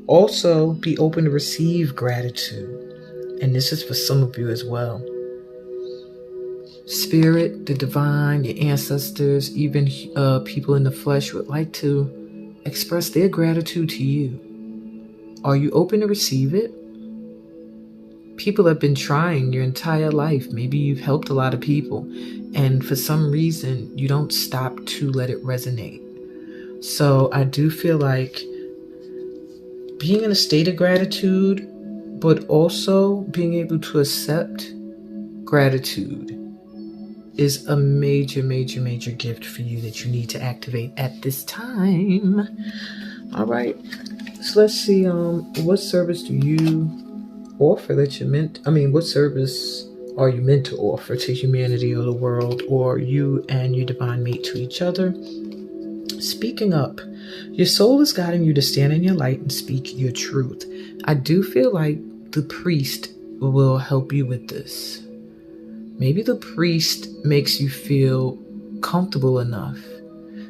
Also, be open to receive gratitude. And this is for some of you as well. Spirit, the divine, your ancestors, even people in the flesh would like to express their gratitude to you. Are you open to receive it? People have been trying your entire life. Maybe you've helped a lot of people. And for some reason, you don't stop to let it resonate. So I do feel like being in a state of gratitude, but also being able to accept gratitude is a major, major, major gift for you that you need to activate at this time. All right. let's see, what service do you offer that you're what service are you meant to offer to humanity or the world, or you and your divine mate to each other? Speaking up. Your soul is guiding you to stand in your light and speak your truth. I do feel like the priest will help you with this. Maybe the priest makes you feel comfortable enough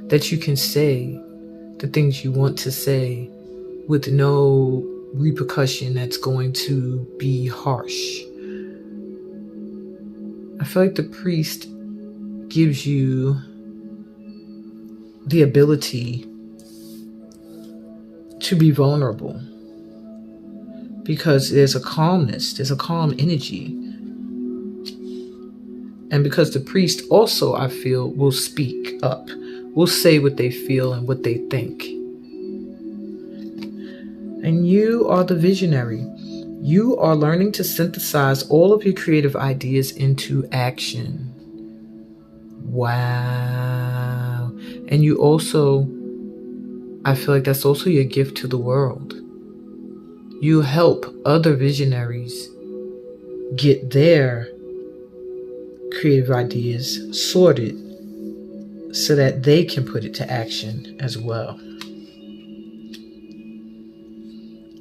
that you can say the things you want to say with no repercussion that's going to be harsh. I feel like the priest gives you the ability to be vulnerable because there's a calmness, there's a calm energy. And because the priest also, I feel, will speak up, will say what they feel and what they think. And you are the visionary. You are learning to synthesize all of your creative ideas into action. Wow. And you also, I feel like that's also your gift to the world. You help other visionaries get their creative ideas sorted so that they can put it to action as well.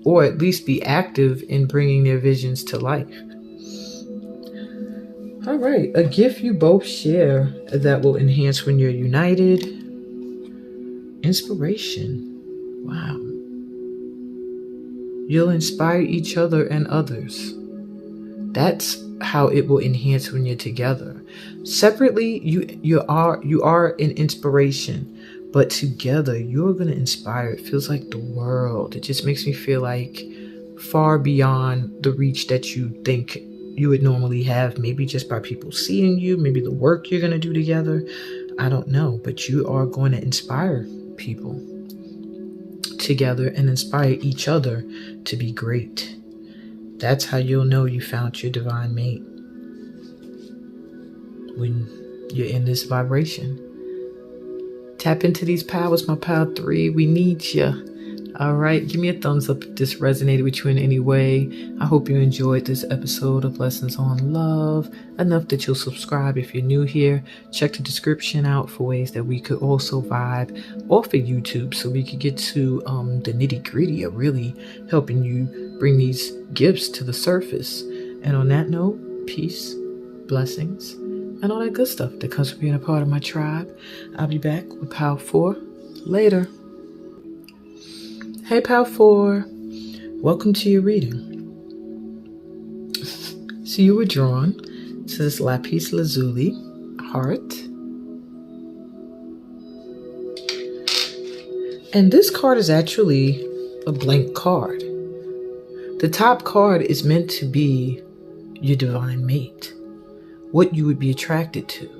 Or at least be active in bringing their visions to life. All right, a gift you both share that will enhance when you're united. Inspiration. Wow. You'll inspire each other and others. That's how it will enhance when you're together. Separately, you are an inspiration. But together, you're going to inspire. It feels like the world. It just makes me feel like far beyond the reach that you think you would normally have. Maybe just by people seeing you. Maybe the work you're going to do together. I don't know. But you are going to inspire people together and inspire each other to be great. That's how you'll know you found your divine mate. When you're in this vibration. Tap into these powers, my Power 3. We need you. All right. Give me a thumbs up if this resonated with you in any way. I hope you enjoyed this episode of Lessons on Love. Enough that you'll subscribe if you're new here. Check the description out for ways that we could also vibe off of YouTube so we could get to the nitty gritty of really helping you bring these gifts to the surface. And on that note, peace, blessings, and all that good stuff that comes from being a part of my tribe. I'll be back with Power 4 later. Hey, Power 4. Welcome to your reading. So you were drawn to this lapis lazuli heart. And this card is actually a blank card. The top card is meant to be your divine mate. What you would be attracted to.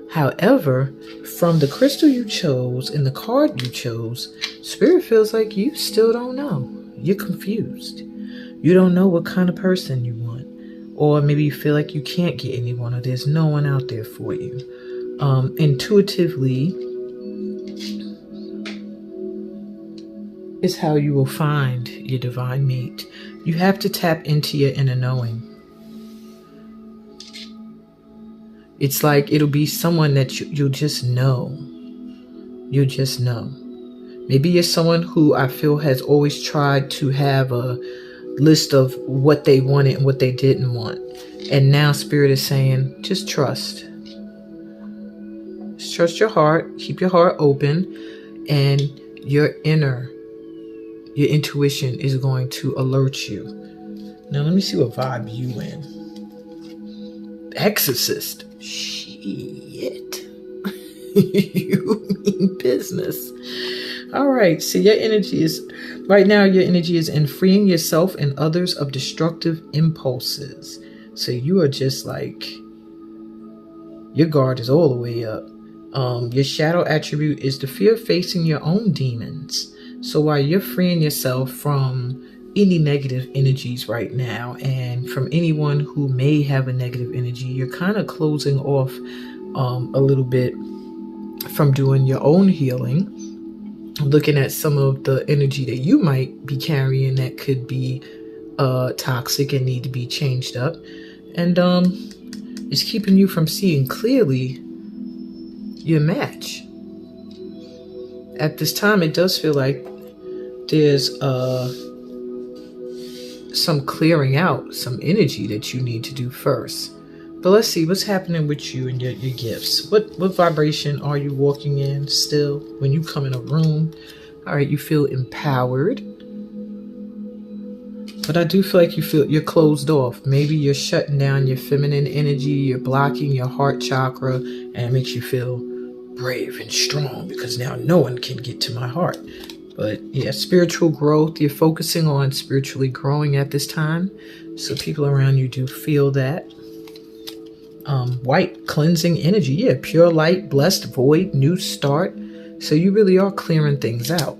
However, from the crystal you chose and the card you chose, Spirit feels like you still don't know. You're confused. You don't know what kind of person you want. Or maybe you feel like you can't get anyone or there's no one out there for you. Intuitively is how you will find your divine mate. You have to tap into your inner knowing. It's like it'll be someone that you'll just know. You'll just know. Maybe you're someone who I feel has always tried to have a list of what they wanted and what they didn't want. And now Spirit is saying, just trust. Just trust your heart. Keep your heart open. And your intuition is going to alert you. Now let me see what vibe you in. Exorcist. Shit. You mean business. All right. So your energy is, right now your energy is in freeing yourself and others of destructive impulses. So you are just like, your guard is all the way up. Your shadow attribute is the fear of facing your own demons. So while you're freeing yourself from any negative energies right now and from anyone who may have a negative energy, you're kind of closing off a little bit from doing your own healing. looking at some of the energy that you might be carrying that could be toxic and need to be changed up, and it's keeping you from seeing clearly your match. At this time, it does feel like there's some clearing out, some energy that you need to do first. But let's see what's happening with you and your gifts. What vibration are you walking in still when you come in a room? All right, you feel empowered. But I do feel like you're closed off. Maybe you're shutting down your feminine energy. You're blocking your heart chakra, and it makes you feel brave and strong because now no one can get to my heart. But yeah, spiritual growth. You're focusing on spiritually growing at this time. So people around you do feel that. White, cleansing energy. Yeah, pure light, blessed void, new start. So you really are clearing things out.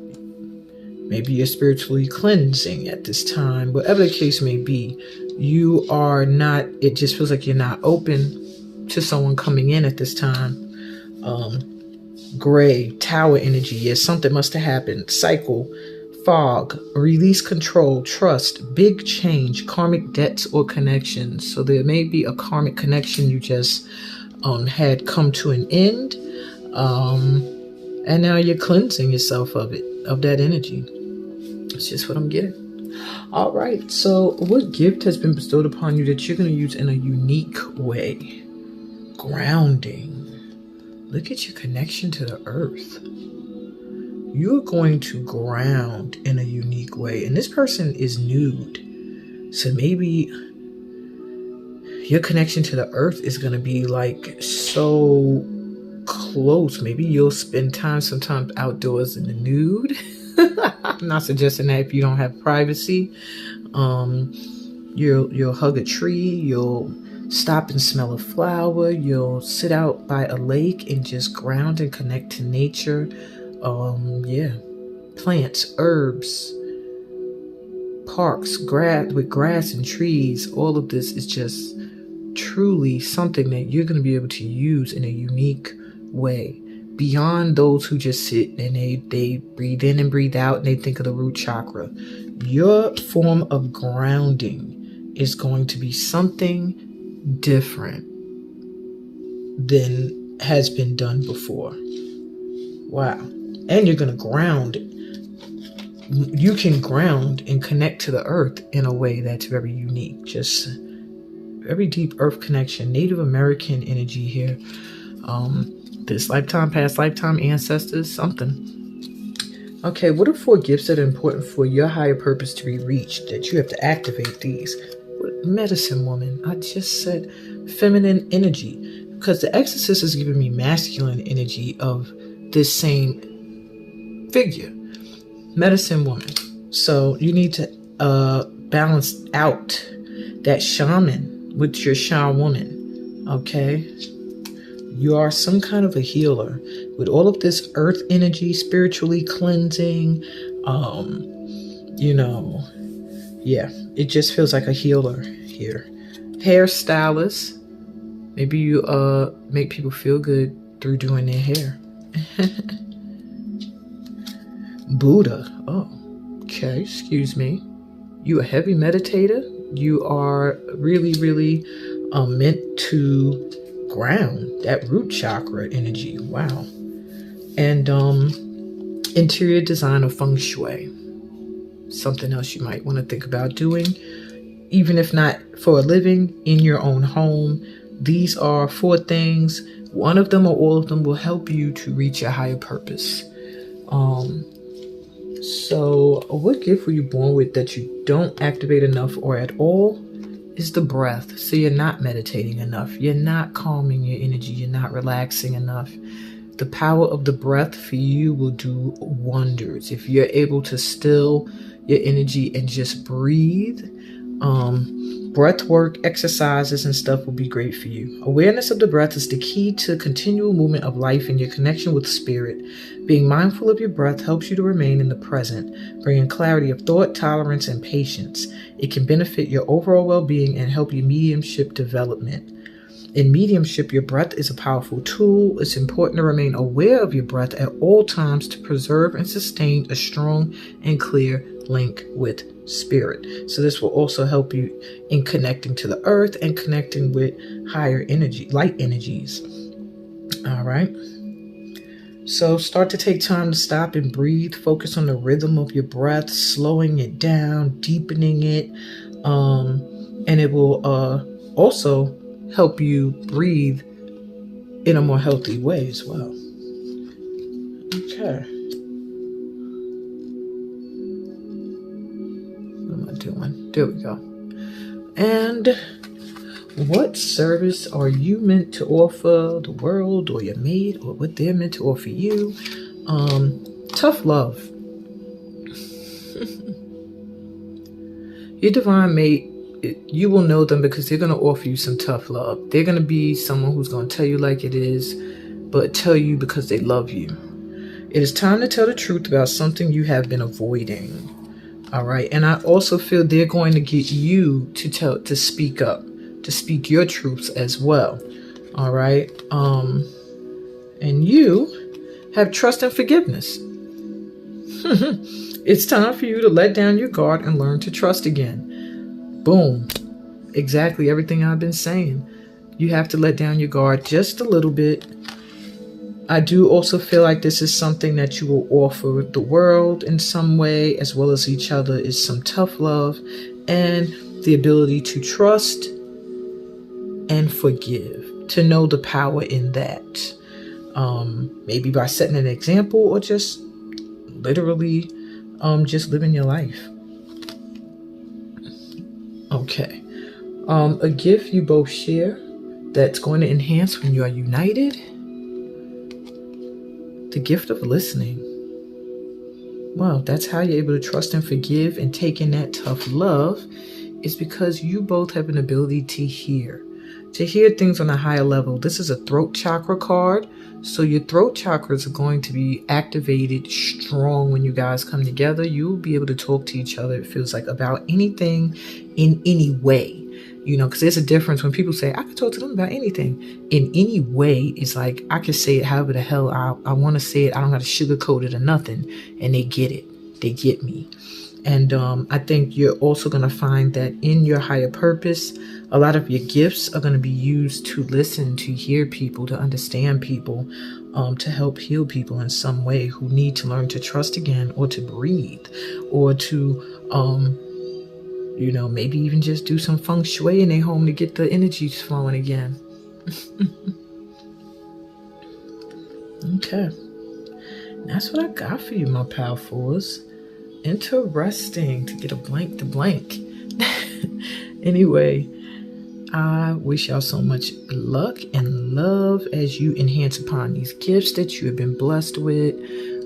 Maybe you're spiritually cleansing at this time. Whatever the case may be, you are not, it just feels like you're not open to someone coming in at this time. Gray, tower energy. Yes, something must have happened. Cycle, fog, release control, trust, big change, karmic debts or connections. So there may be a karmic connection you just had come to an end. And now you're cleansing yourself of it, of that energy. It's just what I'm getting. All right. So what gift has been bestowed upon you that you're going to use in a unique way? Grounding. Look at your connection to the earth. You're going to ground in a unique way. And this person is nude. So maybe your connection to the earth is going to be like so close. Maybe you'll spend time sometimes outdoors in the nude. I'm not suggesting that if you don't have privacy. You'll hug a tree. You'll stop and smell a flower. You'll sit out by a lake and just ground and connect to nature. Plants, herbs, parks, grass and trees. All of this is just truly something that you're going to be able to use in a unique way. Beyond those who just sit and they breathe in and breathe out and they think of the root chakra. Your form of grounding is going to be something different than has been done before. Wow. And you're going to ground. You can ground and connect to the earth in a way that's very unique. Just very deep earth connection. Native American energy here. This lifetime, past lifetime, ancestors, something. Okay, what are 4 gifts that are important for your higher purpose to be reached, that you have to activate these? Medicine woman. I just said feminine energy because the exorcist is giving me masculine energy of this same figure. Medicine woman. So you need to balance out that shaman with your shaman woman. Okay? You are some kind of a healer with all of this earth energy, spiritually cleansing. It just feels like a healer here. Hairstylist. Maybe you make people feel good through doing their hair. Buddha. Oh, okay. Excuse me. You a heavy meditator. You are really, really meant to ground that root chakra energy. Wow. And interior design or feng shui. Something else you might want to think about doing, even if not for a living, in your own home. These are 4 things. One of them or all of them will help you to reach your higher purpose. So what gift were you born with that you don't activate enough or at all? Is the breath. So you're not meditating enough. You're not calming your energy. You're not relaxing enough. The power of the breath for you will do wonders. If you're able to still your energy and just breathe, breath work, exercises and stuff will be great for you. Awareness of the breath is the key to continual movement of life and your connection with spirit. Being mindful of your breath helps you to remain in the present, bringing clarity of thought, tolerance, and patience. It can benefit your overall well-being and help your mediumship development. In mediumship, your breath is a powerful tool. It's important to remain aware of your breath at all times to preserve and sustain a strong and clear link with spirit. So this will also help you in connecting to the earth and connecting with higher energy, light energies. All right. So start to take time to stop and breathe. Focus on the rhythm of your breath, slowing it down, deepening it. And it will also help you breathe in a more healthy way as well. Okay. What am I doing? There we go. And what service are you meant to offer the world or your mate, or what they're meant to offer you? Tough love. Your divine mate, you will know them because they're going to offer you some tough love. They're going to be someone who's going to tell you like it is, but tell you because they love you. It is time to tell the truth about something you have been avoiding. All right. And I also feel they're going to get you to speak up, to speak your truths as well. All right. And you have trust and forgiveness. It's time for you to let down your guard and learn to trust again. Boom. Exactly everything I've been saying. You have to let down your guard just a little bit. I do also feel like this is something that you will offer the world in some way, as well as each other, is some tough love and the ability to trust and forgive, to know the power in that. Maybe by setting an example, or just literally just living your life. Okay. A gift you both share that's going to enhance when you are united. The gift of listening. Well, that's how you're able to trust and forgive and take in that tough love, is because you both have an ability to hear things on a higher level. This is a throat chakra card. So your throat chakras are going to be activated strong when you guys come together. You'll be able to talk to each other, it feels like, about anything in any way. Because there's a difference when people say, I can talk to them about anything. In any way, it's like, I can say it however the hell I want to say it. I don't got to sugarcoat it or nothing. And they get it. They get me. And I think you're also going to find that in your higher purpose, a lot of your gifts are going to be used to listen, to hear people, to understand people, to help heal people in some way who need to learn to trust again, or to breathe, or to, maybe even just do some feng shui in their home to get the energies flowing again. Okay. That's what I got for you, my powerfuls. Interesting to get a blank to blank. Anyway, I wish y'all so much luck and love as you enhance upon these gifts that you have been blessed with.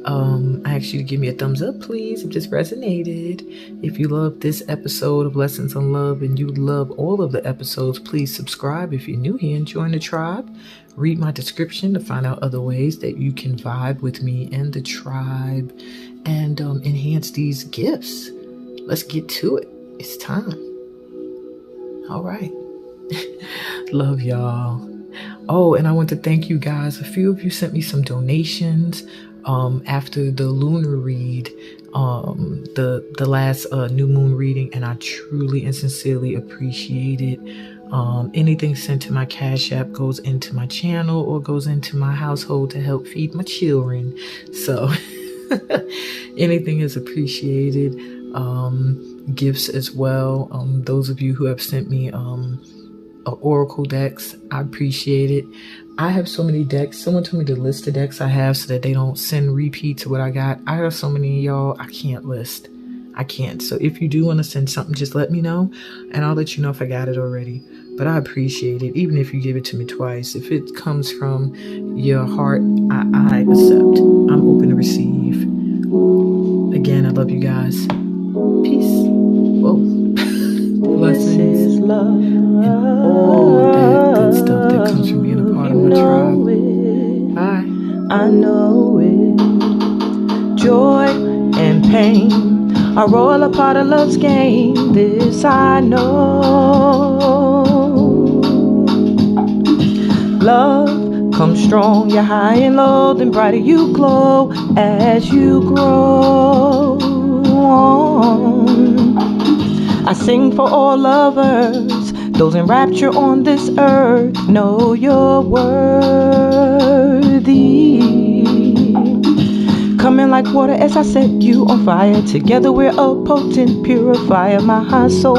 I ask you to give me a thumbs up, please, if this resonated. If you love this episode of Lessons on Love and you love all of the episodes, please subscribe if you're new here and join the tribe. Read my description to find out other ways that you can vibe with me and the tribe and enhance these gifts. Let's get to it. It's time. All right. Love y'all. Oh, and I want to thank you guys. A few of you sent me some donations after the lunar read, the last new moon reading, and I truly and sincerely appreciate it. Anything sent to my Cash App goes into my channel or goes into my household to help feed my children. So anything is appreciated. Gifts as well. Those of you who have sent me Oracle decks, I appreciate it. I have so many decks. Someone told me to list the decks I have so that they don't send repeats of what I got. I have so many, y'all, I can't list. I can't. So if you do want to send something, just let me know and I'll let you know if I got it already. But I appreciate it, even if you give it to me twice. If it comes from your heart, I accept. I'm open to receive. Again, I love you guys. Peace. Whoa. Blessings. Love. And all that good stuff that comes from being a part of my tribe. Bye. I know it. Joy and pain are all a part of love's game. This I know. Love comes strong, you're high and low, then brighter you glow as you grow on. I sing for all lovers, those in rapture on this earth. Know you're worthy. Coming like water as I set you on fire. Together we're a potent purifier. My soul